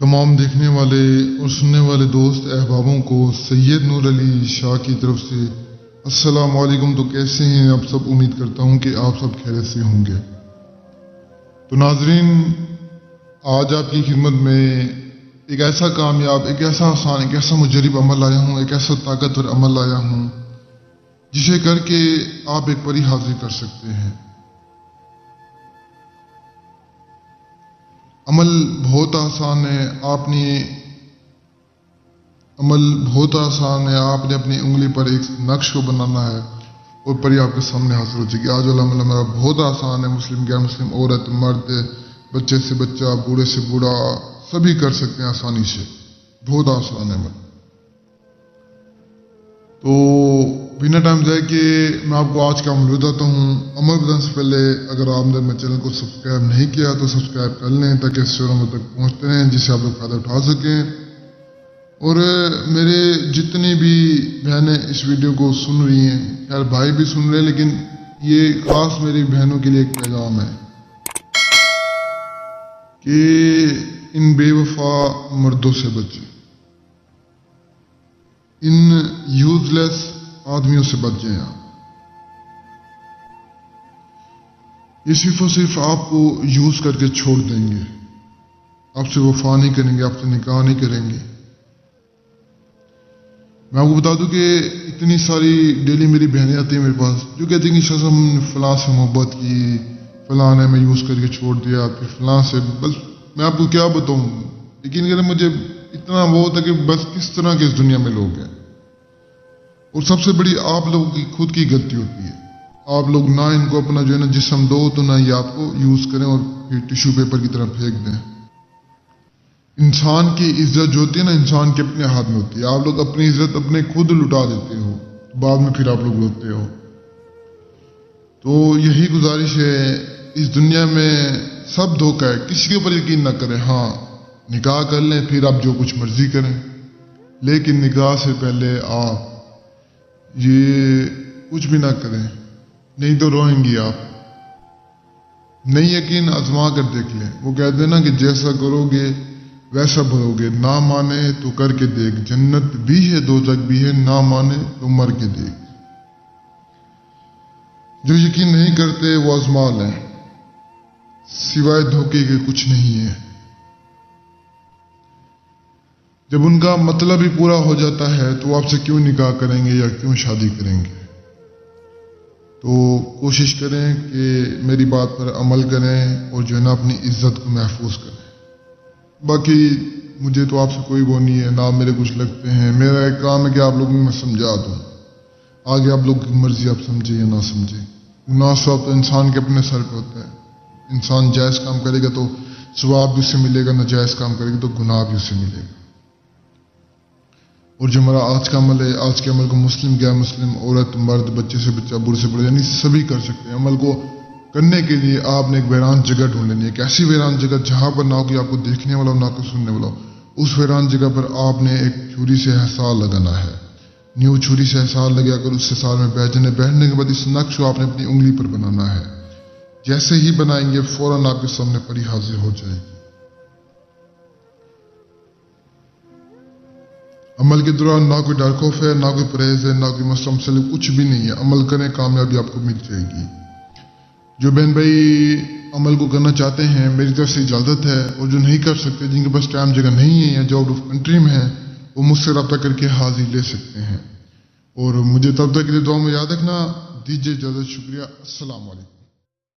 تمام دیکھنے والے اور سننے والے دوست احبابوں کو سید نور علی شاہ کی طرف سے السلام علیکم۔ تو کیسے ہیں آپ سب؟ امید کرتا ہوں کہ آپ سب خیریت سے ہوں گے۔ تو ناظرین، آج آپ کی خدمت میں ایک ایسا کامیاب، ایک ایسا آسان، ایک ایسا مجرب عمل لایا ہوں، ایک ایسا طاقتور عمل لایا ہوں جسے کر کے آپ ایک پری حاصل کر سکتے ہیں۔ عمل بہت آسان ہے، آپ نے اپنی انگلی پر ایک نقش کو بنانا ہے اور پری آپ کے سامنے حاصل ہو جائے گی۔ آج والا عمل ہمارا بہت آسان ہے، مسلم غیر مسلم، عورت مرد، بچے سے بچہ، بوڑھے سے بوڑھا، سبھی کر سکتے ہیں آسانی سے، بہت آسان ہے عمل۔ تو بنا ٹائم ضائع کہ میں آپ کو آج کا عمل بتاتا ہوں۔ عمل بتانے سے پہلے اگر آپ نے میرے چینل کو سبسکرائب نہیں کیا تو سبسکرائب کر لیں تاکہ اس عمل تک پہنچتے رہیں، جس سے آپ لوگ فائدہ اٹھا سکیں۔ اور میرے جتنی بھی بہنیں اس ویڈیو کو سن رہی ہیں، خیر بھائی بھی سن رہے ہیں، لیکن یہ خاص میری بہنوں کے لیے ایک پیغام ہے کہ ان بے وفا مردوں سے بچیں، ان یوز لیس آدمیوں سے بچ جائیں۔ یہ صرف اور صرف آپ کو یوز کر کے چھوڑ دیں گے، آپ سے وفا نہیں کریں گے، آپ سے نکاح نہیں کریں گے۔ میں آپ کو بتا دوں کہ اتنی ساری ڈیلی میری بہنیں آتی ہیں میرے پاس جو کہتی ہیں کہ شاہ صاحب ہم نے فلاں سے محبت کی، فلاں نے میں یوز کر کے چھوڑ دیا، پھر فلاں سے، بس میں آپ کو کیا بتاؤں، یقین کریں مجھے اتنا وہ ہوتا ہے کہ بس کس طرح کے اس دنیا میں لوگ ہیں۔ اور سب سے بڑی آپ لوگوں کی خود کی غلطی ہوتی ہے، آپ لوگ نہ ان کو اپنا جو ہے نا جسم دو تو نہ یہ آپ کو یوز کریں اور پھر ٹیشو پیپر کی طرح پھینک دیں۔ انسان کی عزت جو ہوتی ہے نا، انسان کے اپنے ہاتھ میں ہوتی ہے۔ آپ لوگ اپنی عزت اپنے خود لٹا دیتے ہو، بعد میں پھر آپ لوگ روتے ہو۔ تو یہی گزارش ہے، اس دنیا میں سب دھوکہ ہے، کسی کے اوپر یقین نہ کریں۔ ہاں نکاح کر لیں، پھر آپ جو کچھ مرضی کریں، لیکن نکاح سے پہلے آپ یہ کچھ بھی نہ کریں، نہیں تو روئیں گی آپ۔ نہیں یقین آزما کر دیکھ لیں، وہ کہتے ہیں نا کہ جیسا کرو گے ویسا بھرو گے، نہ مانے تو کر کے دیکھ، جنت بھی ہے دوزخ بھی ہے، نہ مانے تو مر کے دیکھ۔ جو یقین نہیں کرتے وہ آزما لیں، سوائے دھوکے کے کچھ نہیں ہے۔ جب ان کا مطلب ہی پورا ہو جاتا ہے تو آپ سے کیوں نکاح کریں گے یا کیوں شادی کریں گے؟ تو کوشش کریں کہ میری بات پر عمل کریں اور جو ہے نا اپنی عزت کو محفوظ کریں۔ باقی مجھے تو آپ سے کوئی وہ نہیں ہے، نہ میرے کچھ لگتے ہیں، میرا ایک کام ہے کہ آپ لوگوں کو میں سمجھا دوں، آگے آپ لوگوں کی مرضی، آپ سمجھیں یا نہ سمجھیں۔ گناہ ثواب تو انسان کے اپنے سر پہ ہوتا ہے، انسان جائز کام کرے گا تو ثواب بھی اسے ملے گا، ناجائز کام کرے گا تو گناہ بھی اسے ملے گا۔ اور جو ہمارا آج کا عمل ہے، آج کے عمل کو مسلم غیر مسلم، عورت مرد، بچے سے بچہ، بوڑھے سے بوڑھا، یعنی سبھی کر سکتے ہیں۔ عمل کو کرنے کے لیے آپ نے ایک ویران جگہ ڈھونڈ لینی ہے، ایک ایسی ویران جگہ جہاں پر نہ ہو کہ آپ کو دیکھنے والا ہو، نہ کوئی سننے والا ہو۔ اس ویران جگہ پر آپ نے ایک چھری سے حصار لگانا ہے، نیو چھری سے حصار لگا کر اس حصار میں بیٹھ جانا ہے۔ بیٹھنے کے بعد اس نقش کو آپ نے اپنی انگلی پر بنانا ہے، جیسے ہی بنائیں گے فوراً آپ کے سامنے پری حاضر ہو جائے گی۔ عمل کے دوران نہ کوئی ڈر خوف ہے، نہ کوئی پرہیز ہے، نہ کوئی مسئلہ مسئلہ، کچھ بھی نہیں ہے۔ عمل کریں، کامیابی آپ کو مل جائے گی۔ جو بہن بھائی عمل کو کرنا چاہتے ہیں میری طرف سے اجازت ہے، اور جو نہیں کر سکتے، جن کے پاس ٹائم جگہ نہیں ہے یا جو آؤٹ آف کنٹری میں ہیں، وہ مجھ سے رابطہ کر کے حاضری لے سکتے ہیں۔ اور مجھے تب تک کے لیے دعا میں یاد رکھنا، دیجیے اجازت، شکریہ، السلام علیکم۔